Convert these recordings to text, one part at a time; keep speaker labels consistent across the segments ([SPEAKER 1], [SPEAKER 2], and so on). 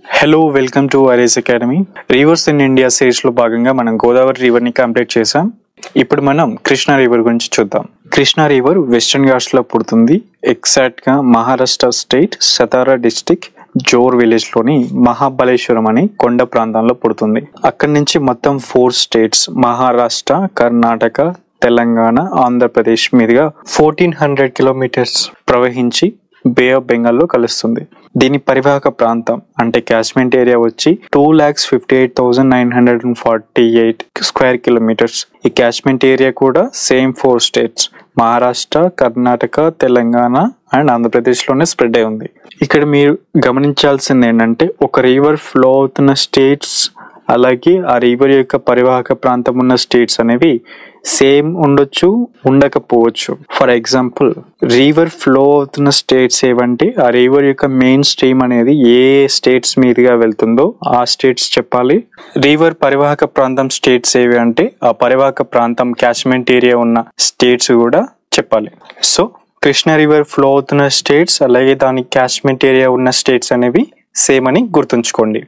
[SPEAKER 1] Hello welcome to ఐరేస్ academy. Rivers in India series లో భాగంగా మనం గోదావరి రివర్ ని కంప్లీట్ చేసాం. ఇప్పుడు మనం కృష్ణా రివర్ గురించి చూద్దాం. కృష్ణా రివర్ వెస్టర్న్ ఘాట్స్ లో పుడుతుంది. ఎగ్జాక్ట్ గా Maharashtra state Satara district Jor village లోని మహాబలేశ్వరం అనే కొండ ప్రాంతంలో పుడుతుంది. అక్కడి నుంచి మొత్తం 4 స్టేట్స్ మహారాష్ట్ర, కర్ణాటక, తెలంగాణ, ఆంధ్రప్రదేశ్ మీదుగా 1400 కిలోమీటర్స్ ప్రవహించి బే ఆఫ్ బెంగాల్ లో కలుస్తుంది. దీని పరివాహక ప్రాంతం అంటే క్యాచ్మెంట్ ఏరియా వచ్చి 2,58,948 స్క్వేర్ కిలోమీటర్స్. ఈ క్యాచ్మెంట్ ఏరియా కూడా same 4 states Maharashtra, Karnataka, Telangana and Andhra Pradesh లోనే స్ప్రెడ్ అయి ఉంది. ఇక్కడ మీరు గమనించాల్సింది ఏంటంటే ఒక రివర్ ఫ్లో అవుతున్న స్టేట్స్ అలాగే ఆ రివర్ యొక్క పరివాహక ప్రాంతం ఉన్న స్టేట్స్ అనేవి సేమ్ ఉండొచ్చు, ఉండకపోవచ్చు. ఫర్ ఎగ్జాంపుల్ రివర్ ఫ్లో అవుతున్న స్టేట్స్ ఏవంటే ఆ రివర్ యొక్క మెయిన్ స్ట్రీమ్ అనేది ఏ స్టేట్స్ మీదుగా వెళ్తుందో ఆ స్టేట్స్ చెప్పాలి. రివర్ పరివాహక ప్రాంతం స్టేట్స్ ఏవి అంటే ఆ పరివాహక ప్రాంతం క్యాచ్మెంట్ ఏరియా ఉన్న స్టేట్స్ కూడా చెప్పాలి. సో కృష్ణా రివర్ ఫ్లో అవుతున్న స్టేట్స్ అలాగే దాని క్యాచ్మెంట్ ఏరియా ఉన్న స్టేట్స్ అనేవి సేమ్ అని గుర్తుంచుకోండి.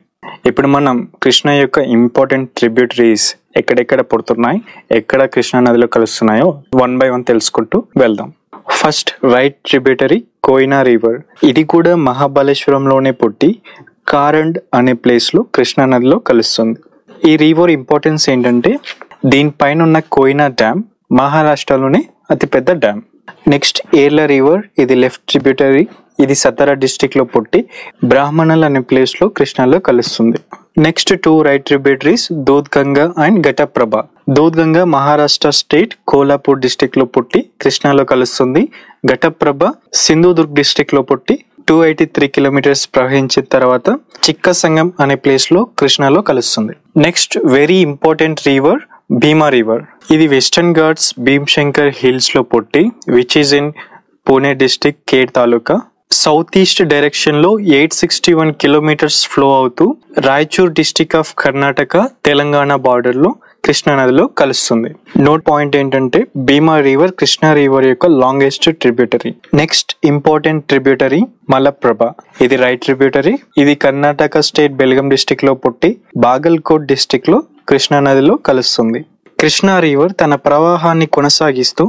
[SPEAKER 1] ఇప్పుడు మనం కృష్ణ యొక్క ఇంపార్టెంట్ ట్రిబ్యూటరీస్ ఎక్కడెక్కడ పుడుతున్నాయి, ఎక్కడ కృష్ణా నదిలో కలుస్తున్నాయో 1 by 1 తెలుసుకుంటూ వెళ్దాం. First right tributary Koyna river. ఇది కూడా మహాబలేశ్వరంలోనే పుట్టి కారండ్ అనే ప్లేస్ లో కృష్ణా నదిలో కలుస్తుంది. ఈ రివర్ ఇంపార్టెన్స్ ఏంటంటే దీనిపైన ఉన్న కోయినా డ్యామ్ మహారాష్ట్రలోనే అతిపెద్ద డ్యామ్. Next Yerla river. ఇది లెఫ్ట్ ట్రిబ్యూటరీ. ఇది సతారా డిస్టిక్ లో పుట్టి బ్రాహ్మణల్ అనే ప్లేస్ లో కృష్ణాలో కలుస్తుంది. Next 2 right tributaries Dudh Ganga and Ghataprabha. Dudh Ganga Maharashtra state Kolhapur district లో పుట్టి కృష్ణాలో కలుస్తుంది. ఘటప్రభ సింధుదుర్గ్ డిస్టిక్ లో పుట్టి 283 కిలోమీటర్స్ ప్రవహించిన తర్వాత చిక్క సంగం అనే ప్లేస్ లో కృష్ణాలో కలుస్తుంది. నెక్స్ట్ వెరీ ఇంపార్టెంట్ రివర్ భీమా రివర్. ఇది వెస్టర్న్ ఘాట్స్ భీమ్శంకర్ హిల్స్ లో పుట్టి which is in Pune district Khed taluka south east direction లో 861 కిలోమీటర్స్ ఫ్లో అవుతూ Raichur district of Karnataka Telangana border లో కృష్ణా నదిలో కలుస్తుంది. నోట్ పాయింట్ ఏంటంటే భీమా రివర్ కృష్ణా రివర్ యొక్క longest tributary. Next important tributary Malaprabha. ఇది రైట్ ట్రిబ్యూటరీ. ఇది కర్ణాటక స్టేట్ బెల్గం డిస్టిక్ లో పుట్టి బాగల్కోట్ డిస్టిక్ లో కృష్ణా నదిలో కలుస్తుంది. కృష్ణా రివర్ తన ప్రవాహాన్ని కొనసాగిస్తూ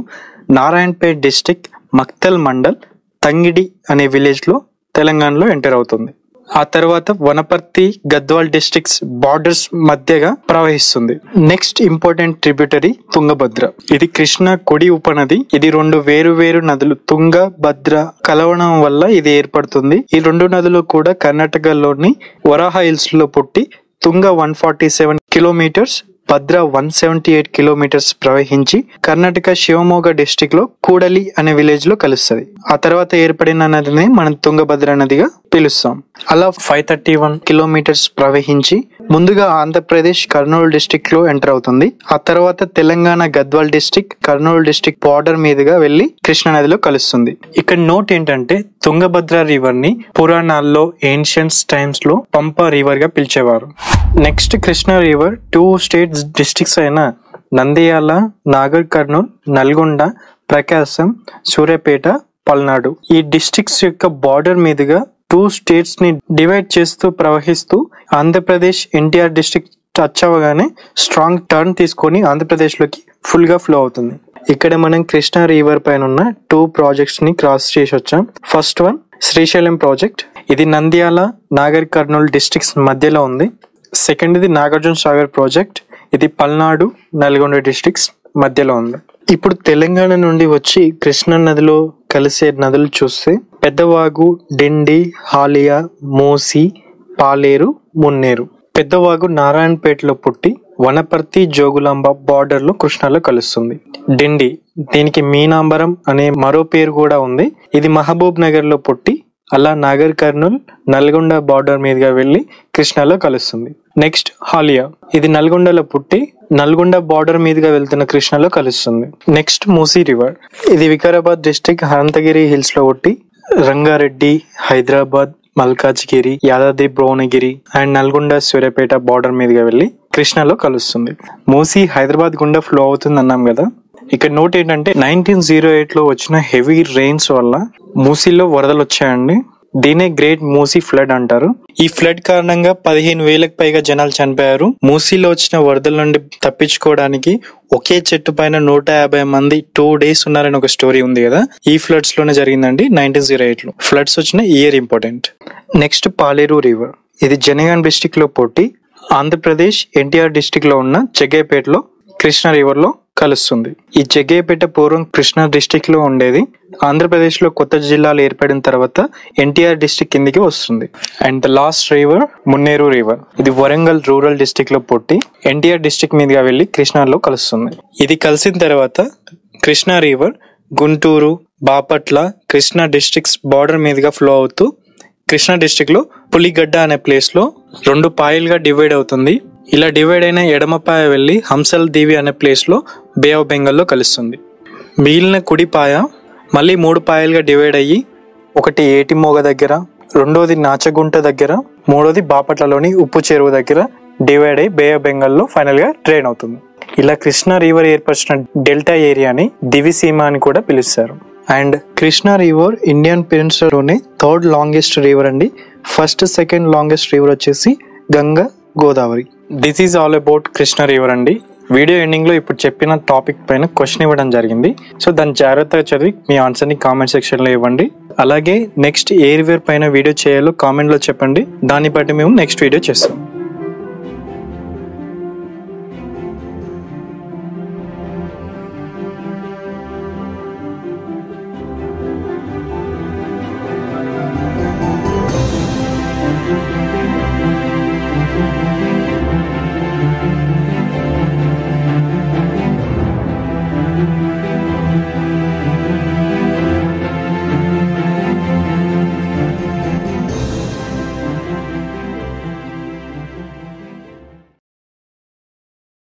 [SPEAKER 1] నారాయణపేట్ డిస్టిక్ మక్తల్ మండల్ తంగిడి అనే విలేజ్ లో తెలంగాణలో ఎంటర్ అవుతుంది. ఆ తర్వాత వనపర్తి గద్వాల్ డిస్ట్రిక్ట్స్ బార్డర్స్ మధ్యగా ప్రవహిస్తుంది. Next important tributary Tungabhadra. ఇది కృష్ణా కుడి ఉపనది. ఇది 2 వేరు నదులు తుంగ భద్ర కలవడం వల్ల ఇది ఏర్పడుతుంది. ఈ 2 నదులు కూడా కర్ణాటకలోని వరాహ హిల్స్ లో పుట్టి తుంగ 147 కిలోమీటర్స్, భద్ర 178 కిలోమీటర్స్ ప్రవహించి కర్ణాటక శివమోగ డిస్టిక్ లో కూడలి అనే విలేజ్ లో కలుస్తుంది. ఆ తర్వాత ఏర్పడిన నదిని మనం తుంగభద్ర నదిగా పిలుస్తాం. అలా 531 కిలోమీటర్స్ ప్రవహించి ముందుగా ఆంధ్రప్రదేశ్ కర్నూలు డిస్టిక్ లో ఎంటర్ అవుతుంది. ఆ తర్వాత Telangana Gadwal district Kurnool district border మీదుగా వెళ్లి కృష్ణా నదిలో కలుస్తుంది. ఇక్కడ నోట్ ఏంటంటే తుంగభద్ర రివర్ ని పురాణాల్లో ఏన్షియన్స్ టైమ్స్ లో పంప రివర్ గా పిలిచేవారు. Next Krishna river 2 state districts అయిన నంద్యాల, నాగర్ కర్నూల్, నల్గొండ, ప్రకాశం, సూర్యాపేట, పల్నాడు ఈ డిస్ట్రిక్ట్స్ యొక్క బార్డర్ మీదుగా 2 స్టేట్స్ ని డివైడ్ చేస్తూ ప్రవహిస్తూ ఆంధ్రప్రదేశ్ ఎన్టీఆర్ డిస్ట్రిక్ట్ టచ్ అవ్వగానే స్ట్రాంగ్ టర్న్ తీసుకొని ఆంధ్రప్రదేశ్ లోకి ఫుల్ గా ఫ్లో అవుతుంది. ఇక్కడ మనం కృష్ణా రివర్ పైన ఉన్న 2 ప్రాజెక్ట్స్ ని క్రాస్ చేసి వచ్చాం. First one Srisailam project. ఇది నంద్యాల, నాగర్ కర్నూల్ డిస్ట్రిక్ట్స్ మధ్యలో ఉంది. సెకండ్ ఇది నాగార్జున సాగర్ ప్రాజెక్ట్. ఇది పల్నాడు, నల్గొండ డిస్ట్రిక్ట్స్ మధ్యలో ఉంది. ఇప్పుడు తెలంగాణ నుండి వచ్చి కృష్ణా నదిలో కలిసే నదులు చూస్తే పెద్దవాగు, డిండి, హాలియా, మూసి, పాలేరు, మున్నేరు. పెద్దవాగు నారాయణపేటలో పుట్టి వనపర్తి జోగులాంబ బార్డర్ లో కృష్ణాలో కలుస్తుంది. డిండి దీనికి మీనాంబరం అనే మరో పేరు కూడా ఉంది. ఇది మహబూబ్ నగర్ లో పుట్టి అలా నాగర్ కర్నూల్, నల్గొండ బార్డర్ మీదుగా వెళ్లి కృష్ణాలో కలుస్తుంది. నెక్స్ట్ హాలియా. ఇది నల్గొండలో పుట్టి నల్గొండ బార్డర్ మీదుగా వెళ్తున్న కృష్ణాలో కలుస్తుంది. Next Musi river. ఇది వికారాబాద్ డిస్ట్రిక్ట్ అనంతగిరి హిల్స్ లో పుట్టి రంగారెడ్డి, హైదరాబాద్, మల్కాజ్గిరి, యాదాద్రి భువనగిరి అండ్ నల్గొండ సూర్యాపేట బార్డర్ మీదుగా వెళ్లి కృష్ణాలో కలుస్తుంది. మూసీ హైదరాబాద్ గుండా ఫ్లో అవుతుంది అన్నాం కదా. ఇక్కడ నోట్ ఏంటంటే 1908 లో వచ్చిన హెవీ రెయిన్స్ వల్ల మూసీలో వరదలు వచ్చాయండి. దీనే గ్రేట్ మూసీ ఫ్లడ్ అంటారు. ఈ ఫ్లడ్ కారణంగా 15,000కు పైగా జనాలు చనిపోయారు. మూసీలో వచ్చిన వరదల నుండి తప్పించుకోవడానికి ఒకే చెట్టు పైన 150 మంది 2 days ఉన్నారని ఒక స్టోరీ ఉంది కదా, ఈ ఫ్లడ్స్ లోనే జరిగిందండి 1908లో. ఫ్లడ్స్ వచ్చిన ఇయర్ ఇంపార్టెంట్. నెక్స్ట్ పాలేరు రివర్. ఇది జనగాం డిస్టిక్ లో పుట్టి ఆంధ్రప్రదేశ్ ఎన్టీఆర్ డిస్టిక్ లో ఉన్న జగ్గయ్యపేటలో కృష్ణా రివర్ లో కలుస్తుంది. ఈ జగ్గయ్యపేట పూర్వం కృష్ణా డిస్టిక్ లో ఉండేది. ఆంధ్రప్రదేశ్ లో కొత్త జిల్లాలు ఏర్పడిన తర్వాత ఎన్టీఆర్ డిస్టిక్ కిందికి వస్తుంది. And the last river Munneru river. ఇది వరంగల్ రూరల్ డిస్టిక్ లో పుట్టి ఎన్టీఆర్ డిస్టిక్ మీదుగా వెళ్లి కృష్ణాలో కలుస్తుంది. ఇది కలిసిన తర్వాత Krishna river Guntur, Bapatla, Krishna districts border మీదుగా ఫ్లో అవుతూ కృష్ణా డిస్టిక్ లో పులిగడ్డ అనే ప్లేస్ లో 2 పాయలుగా డివైడ్ అవుతుంది. ఇలా డివైడ్ అయిన ఎడమ పాయ వెళ్లి హంసల్ దీవి అనే ప్లేస్ లో బే ఆఫ్ బెంగాల్ లో కలుస్తుంది. మిగిలిన కుడి పాయ మళ్ళీ 3 పాయలుగా డివైడ్ అయ్యి ఒకటి ఏటిమోగ దగ్గర, రెండోది నాచగుంట దగ్గర, మూడోది బాపట్లలోని ఉప్పు చెరువు దగ్గర డివైడ్ అయ్యి బే ఆఫ్ బెంగాల్ లో ఫైనల్ గా డ్రైన్ అవుతుంది. ఇలా కృష్ణా రివర్ ఏర్పరిచిన డెల్టా ఏరియాని దివిసీమ అని కూడా పిలుస్తారు. అండ్ కృష్ణా రివర్ ఇండియన్ పెనిన్సులాలోనే 3rd లాంగెస్ట్ రివర్ అండి. ఫస్ట్, సెకండ్ లాంగెస్ట్ రివర్ వచ్చేసి Ganga, Godavari. This is all about Krishna river అండి. వీడియో ఎండింగ్ లో ఇప్పుడు చెప్పిన టాపిక్ పైన క్వశ్చన్ ఇవ్వడం జరిగింది. సో దాన్ని జాగ్రత్తగా చదివి మీ ఆన్సర్ ని కామెంట్ సెక్షన్ లో ఇవ్వండి. అలాగే నెక్స్ట్ ఏ రివర్ పైన వీడియో చేయాలో కామెంట్ లో చెప్పండి. దాన్ని బట్టి మేము నెక్స్ట్ వీడియో చేస్తాం.